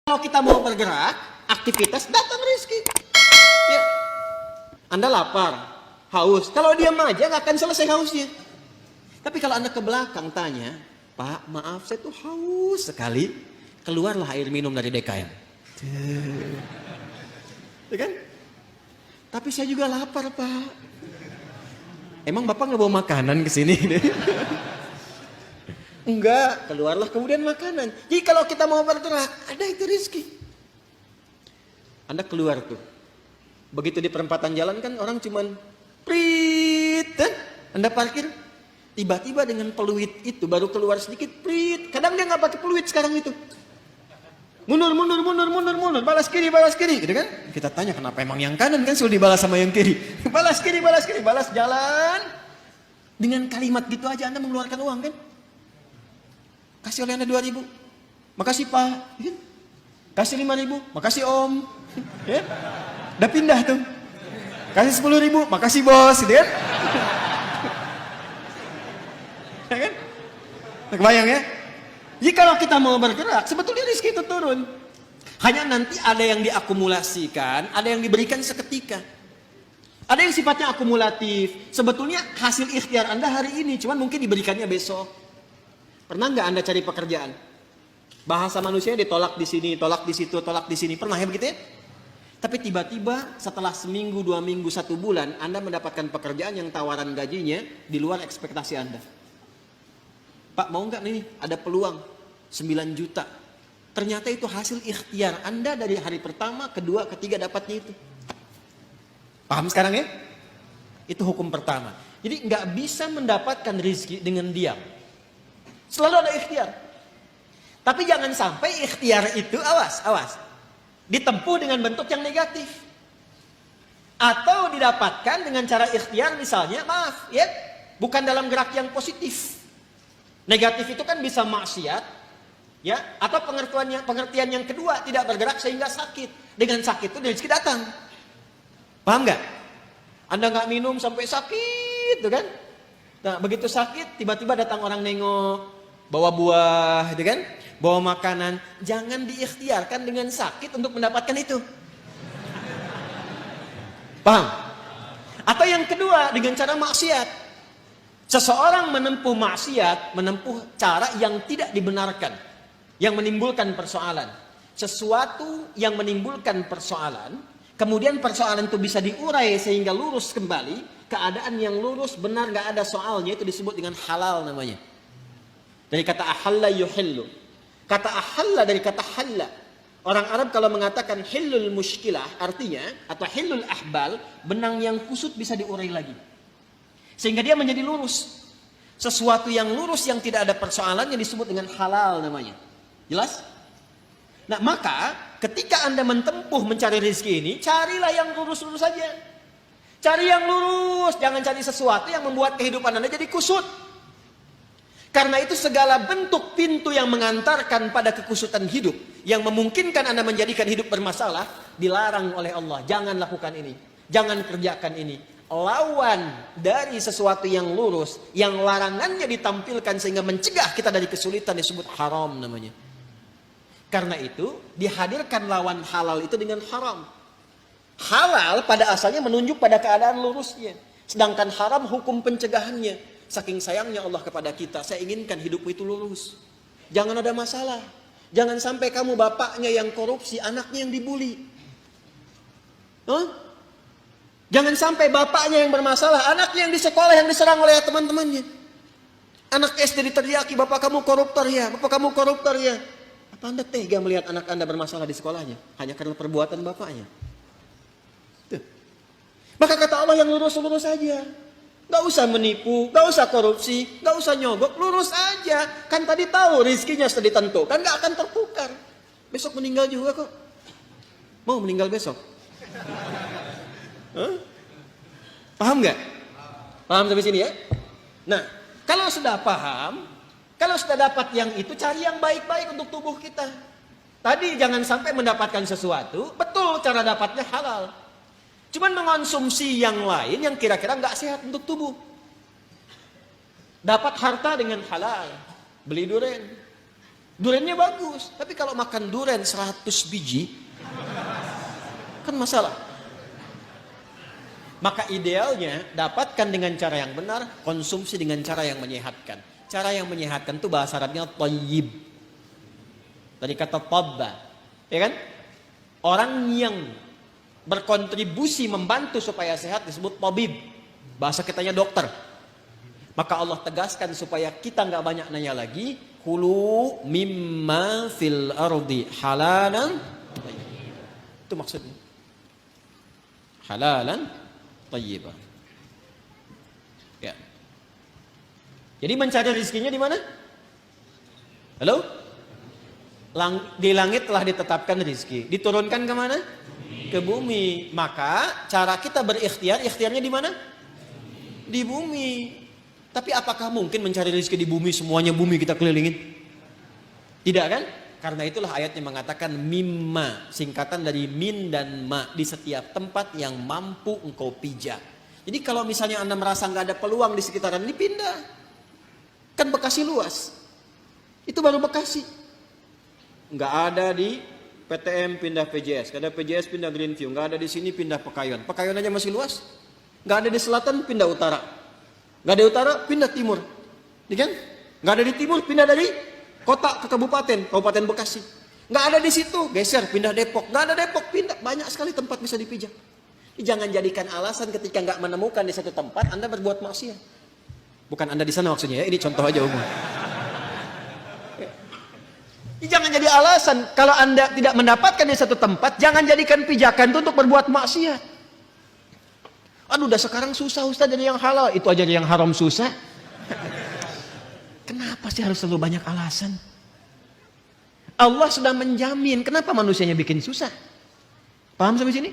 Kalau kita mau bergerak, aktivitas, datang rezeki. Ya. Anda lapar, haus. Kalau diam aja nggak akan selesai hausnya. Tapi kalau Anda ke belakang tanya, Pak, maaf saya tuh haus sekali. Keluarlah air minum dari DKM. Ya kan? Tapi saya juga lapar, Pak. Emang Bapak nggak bawa makanan ke sini? Enggak, keluarlah kemudian makanan. Jadi kalau kita mau bergerak, ada itu rezeki. Anda keluar tuh. Begitu di perempatan jalan kan orang cuman prit, Anda parkir. Tiba-tiba dengan peluit itu baru keluar sedikit prit. Kadang dia nggak pakai peluit sekarang itu. Mundur, balas kiri, gitu kan? Kita tanya kenapa emang yang kanan kan sudah dibalas sama yang kiri. Balas kiri, balas jalan. Dengan kalimat gitu aja Anda mengeluarkan uang kan? Kasih oleh Anda 2.000. Makasih Pak. Kasih 5.000. Makasih Om. Ya? Udah pindah tuh. Kasih 10.000. Makasih Bos. Gitu kan? Ya kan? Kebayang ya? Jadi kalau kita mau bergerak, sebetulnya rezeki itu turun. Hanya nanti ada yang diakumulasikan, ada yang diberikan seketika. Ada yang sifatnya akumulatif. Sebetulnya hasil ikhtiar Anda hari ini, cuman mungkin diberikannya besok. Pernah nggak Anda cari pekerjaan? Bahasa manusia ditolak di sini, tolak di situ, tolak di sini. Pernah ya begitu ya? Tapi tiba-tiba setelah seminggu, 2 minggu, 1 bulan, Anda mendapatkan pekerjaan yang tawaran gajinya di luar ekspektasi Anda. Pak, mau nggak nih? Ada peluang 9 juta. Ternyata itu hasil ikhtiar Anda dari hari pertama, kedua, ketiga dapatnya itu. Paham sekarang ya? Itu hukum pertama. Jadi nggak bisa mendapatkan rezeki dengan diam. Selalu ada ikhtiar. Tapi jangan sampai ikhtiar itu, awas, ditempuh dengan bentuk yang negatif. Atau didapatkan dengan cara ikhtiar misalnya, maaf ya, bukan dalam gerak yang positif. Negatif itu kan bisa maksiat, ya, atau pengertian yang kedua, tidak bergerak sehingga sakit. Dengan sakit itu rezeki datang. Paham nggak? Anda nggak minum sampai sakit, tuh kan? Nah, begitu sakit, tiba-tiba datang orang nengok, bawa buah, gitu kan? Bawa makanan. Jangan diikhtiarkan dengan sakit untuk mendapatkan itu. Paham? Atau yang kedua, dengan cara maksiat. Seseorang menempuh maksiat, menempuh cara yang tidak dibenarkan, yang menimbulkan persoalan. Sesuatu yang menimbulkan persoalan, kemudian persoalan itu bisa diurai sehingga lurus kembali. Keadaan yang lurus, benar, gak ada soalnya, itu disebut dengan halal namanya. Dari kata ahalla yuhillu. Kata ahalla dari kata halla. Orang Arab kalau mengatakan hillul mushkilah, artinya, atau hillul ahbal, benang yang kusut bisa diurai lagi. Sehingga dia menjadi lurus. Sesuatu yang lurus yang tidak ada persoalan yang disebut dengan halal namanya. Jelas? Nah maka ketika Anda menempuh mencari rezeki ini, carilah yang lurus-lurus saja. Cari yang lurus, jangan cari sesuatu yang membuat kehidupan Anda jadi kusut. Karena itu segala bentuk pintu yang mengantarkan pada kekusutan hidup, yang memungkinkan Anda menjadikan hidup bermasalah, dilarang oleh Allah. Jangan lakukan ini, jangan kerjakan ini. Lawan dari sesuatu yang lurus, yang larangannya ditampilkan sehingga mencegah kita dari kesulitan, disebut haram namanya. Karena itu dihadirkan lawan halal itu dengan haram. Halal pada asalnya menunjuk pada keadaan lurusnya, sedangkan haram hukum pencegahannya. Saking sayangnya Allah kepada kita, saya inginkan hidupmu itu lurus, jangan ada masalah. Jangan sampai kamu bapaknya yang korupsi, anaknya yang dibully. Jangan sampai bapaknya yang bermasalah, anaknya yang di sekolah yang diserang oleh teman-temannya. Anak SD diteriaki, bapak kamu koruptor ya, bapak kamu koruptor ya. Apa Anda tega melihat anak Anda bermasalah di sekolahnya hanya karena perbuatan bapaknya? Tuh. Maka kata Allah yang lurus-lurus saja. Gak usah menipu, gak usah korupsi, gak usah nyogok, lurus aja. Kan tadi tahu rizkinya sudah ditentukan, gak akan tertukar. Besok meninggal juga kok. Mau meninggal besok? Paham nggak? Paham sampai sini ya? Nah, kalau sudah paham, kalau sudah dapat yang itu, cari yang baik-baik untuk tubuh kita. Tadi jangan sampai mendapatkan sesuatu, betul cara dapatnya halal. Cuman mengonsumsi yang lain yang kira-kira nggak sehat untuk tubuh. Dapat harta dengan halal, beli durian. Durennya bagus, tapi kalau makan duren 100 biji, kan masalah. Maka idealnya dapatkan dengan cara yang benar, konsumsi dengan cara yang menyehatkan. Cara yang menyehatkan itu bahasa Arabnya thayyib. Dari kata tabba, ya kan? Orang yang berkontribusi membantu supaya sehat disebut tabib. Bahasa kitanya dokter. Maka Allah tegaskan supaya kita nggak banyak nanya lagi. Kulu mimma fil ardi halalan. Itu maksudnya. Halalan thayyibah. Ya. Jadi mencari rezekinya di mana? Halo? Di langit telah ditetapkan rezeki. Diturunkan ke mana? Ke bumi. Maka cara kita berikhtiar, ikhtiarnya di mana? Di bumi. Tapi apakah mungkin mencari rezeki di bumi, semuanya bumi kita kelilingin? Tidak kan? Karena itulah ayatnya mengatakan mimma, singkatan dari min dan ma, di setiap tempat yang mampu engkau pijak. Jadi kalau misalnya Anda merasa nggak ada peluang di sekitaran ini, pindah. Kan Bekasi luas. Itu baru Bekasi. Nggak ada di PTM pindah PJS, nggak ada PJS pindah Greenview, nggak ada di sini pindah Pekayon. Pekayon aja masih luas. Nggak ada di selatan pindah utara. Nggak ada utara pindah timur. Ya kan? Nggak ada di timur pindah dari kota ke kabupaten, Kabupaten Bekasi. Nggak ada di situ, geser, pindah Depok. Nggak ada Depok, pindah. Banyak sekali tempat bisa dipijak. Jangan jadikan alasan ketika nggak menemukan di satu tempat, Anda berbuat maksiat. Bukan Anda di sana maksudnya ya, ini contoh aja umum. Jangan jadi alasan, kalau Anda tidak mendapatkan di satu tempat, jangan jadikan pijakan itu untuk berbuat maksiat. Aduh, udah sekarang susah Ustaz jadi yang halal, itu aja yang haram susah. Kenapa sih harus selalu banyak alasan? Allah sudah menjamin, kenapa manusianya bikin susah? Paham sampai sini?